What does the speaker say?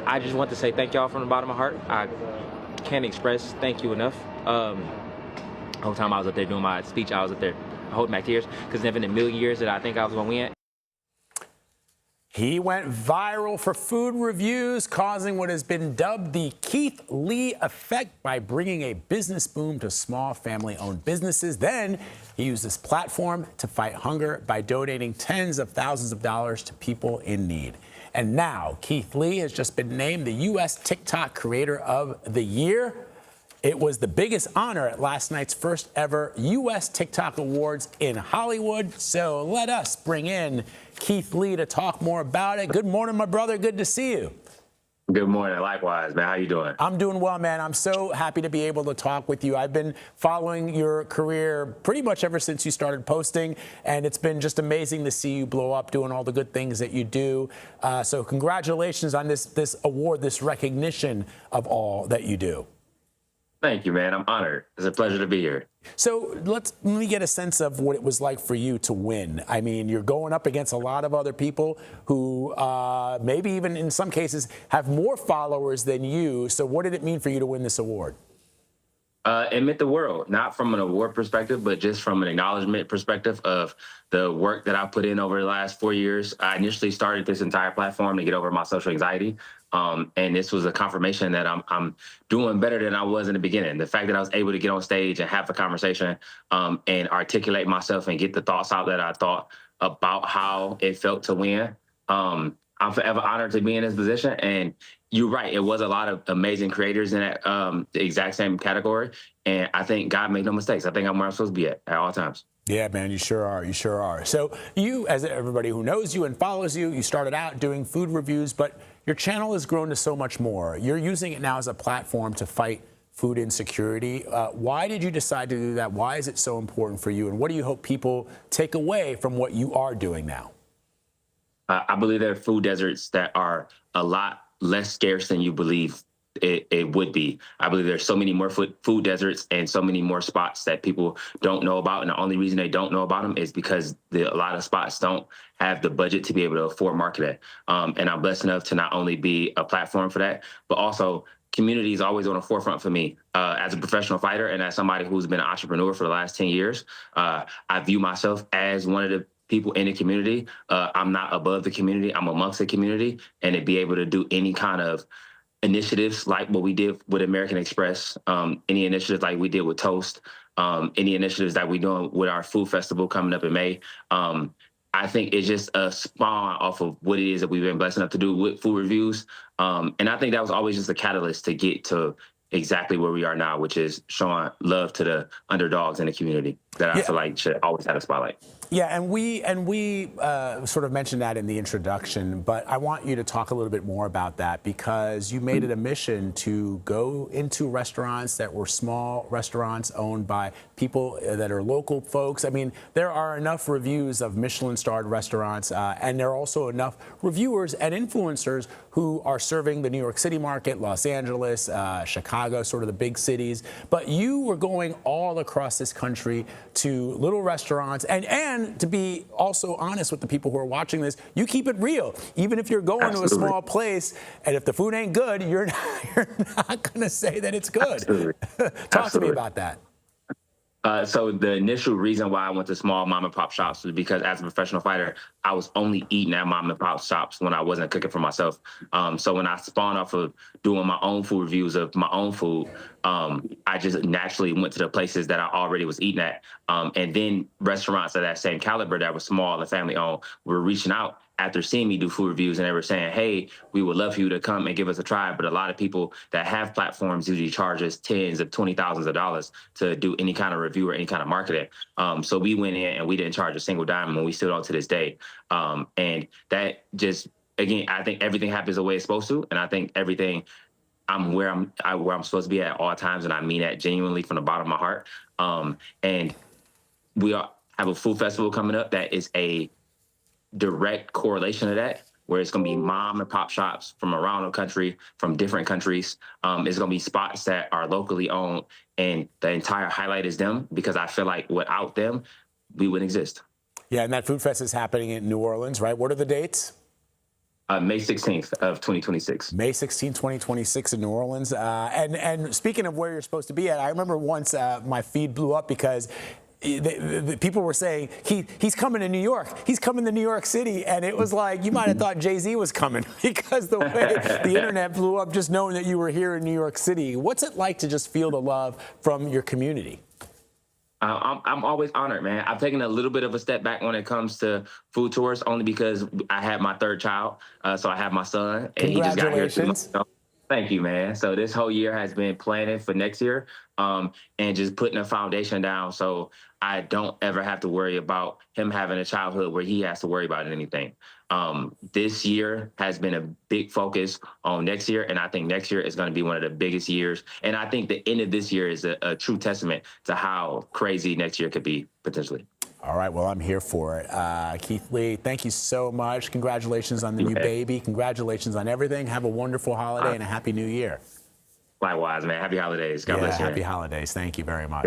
I just want to say thank y'all from the bottom of my heart. I can't express thank you enough. The whole time I was up there doing my speech, I was up there holding back tears because never in a million years did I think I was going to win. He went viral for food reviews, causing what has been dubbed the Keith Lee effect by bringing a business boom to small family-owned businesses. Then he used this platform to fight hunger by donating tens of thousands of dollars to people in need. And now Keith Lee has just been named the U.S. TikTok Creator of the Year. It was the biggest honor at last night's first ever U.S. TikTok Awards in Hollywood. So let us bring in Keith Lee to talk more about it. Good morning, my brother. Good to see you. Good morning. Likewise, man. How you doing? I'm doing well, man. I'm so happy to be able to talk with you. I've been following your career pretty much ever since you started posting, and it's been just amazing to see you blow up doing all the good things that you do. So congratulations on this award, this recognition of all that you do. Thank you, man. I'm honored. It's a pleasure to be here. So let me get a sense of what it was like for you to win. I mean, you're going up against a lot of other people who maybe even in some cases have more followers than you. So what did it mean for you to win this award? It meant the world, not from an award perspective, but just from an acknowledgement perspective of the work that I put in over the last 4 years. I initially started this entire platform to get over my social anxiety. And this was a confirmation that I'm doing better than I was in the beginning. The fact that I was able to get on stage and have a conversation and articulate myself and get the thoughts out that I thought about how it felt to win. I'm forever honored to be in this position. And you're right, it was a lot of amazing creators in that the exact same category. And I think God made no mistakes. I think I'm where I'm supposed to be at all times. Yeah, man, you sure are. You sure are. So you, as everybody who knows you and follows you, you started out doing food reviews, but your channel has grown to so much more. You're using it now as a platform to fight food insecurity. Why did you decide to do that? Why is it so important for you? And what do you hope people take away from what you are doing now? I believe there are food deserts that are a lot less scarce than you believe it would be. I believe there's so many more food deserts and so many more spots that people don't know about. And the only reason they don't know about them is because a lot of spots don't have the budget to be able to afford market it. And I'm blessed enough to not only be a platform for that, but also community is always on the forefront for me. As a professional fighter and as somebody who's been an entrepreneur for the last 10 years, I view myself as one of the people in the community. I'm not above the community. I'm amongst the community. And to be able to do any kind of initiatives like what we did with American Express, any initiatives like we did with Toast, any initiatives that we're doing with our food festival coming up in May, I think it's just a spawn off of what it is that we've been blessed enough to do with food reviews. And I think that was always just a catalyst to get to exactly where we are now, which is showing love to the underdogs in the community that I feel like should always have a spotlight. Yeah, and we sort of mentioned that in the introduction, but I want you to talk a little bit more about that because you made it a mission to go into restaurants that were small restaurants owned by people that are local folks. I mean, there are enough reviews of Michelin-starred restaurants, and there are also enough reviewers and influencers who are serving the New York City market, Los Angeles, Chicago, sort of the big cities. But you were going all across this country to little restaurants and to be also honest with the people who are watching this, you keep it real. Even if you're going to a small place and if the food ain't good, you're not going to say that it's good. Talk to me about that. So the initial reason why I went to small mom and pop shops was because as a professional fighter, I was only eating at mom and pop shops when I wasn't cooking for myself. So when I spawned off of doing my own food reviews of my own food, I just naturally went to the places that I already was eating at. And then restaurants of that same caliber that were small and family owned were reaching out after seeing me do food reviews, and they were saying, hey, we would love for you to come and give us a try. But a lot of people that have platforms usually charge us tens of $20,000 to do any kind of review or any kind of marketing. So we went in and we didn't charge a single dime, and we still don't to this day. And that just, again, I think everything happens the way it's supposed to. And I think everything, I'm where I'm supposed to be at all times. And I mean that genuinely from the bottom of my heart. And we have a food festival coming up that is a direct correlation to that, where it's going to be mom and pop shops from around the country, from different countries. It's going to be spots that are locally owned, and the entire highlight is them, because I feel like without them, we wouldn't exist. Yeah, and that food fest is happening in New Orleans, right? What are the dates? May 16th of 2026. May 16, 2026 in New Orleans. And speaking of where you're supposed to be at, I remember once my feed blew up because the people were saying he's coming to New York. He's coming to New York City, and it was like you might have thought Jay-Z was coming because the way the internet blew up just knowing that you were here in New York City. What's it like to just feel the love from your community? I'm always honored, man. I've taken a little bit of a step back when it comes to food tours, only because I had my third child. So I have my son, and he just got here. Thank you, man. So this whole year has been planning for next year, and just putting a foundation down so I don't ever have to worry about him having a childhood where he has to worry about anything. This year has been a big focus on next year, and I think next year is going to be one of the biggest years. And I think the end of this year is a true testament to how crazy next year could be potentially. All right, well, I'm here for it. Keith Lee, thank you so much. Congratulations on the new baby. Congratulations on everything. Have a wonderful holiday and a happy new year. Likewise, man. Happy holidays. God bless you. Happy holidays. Thank you very much.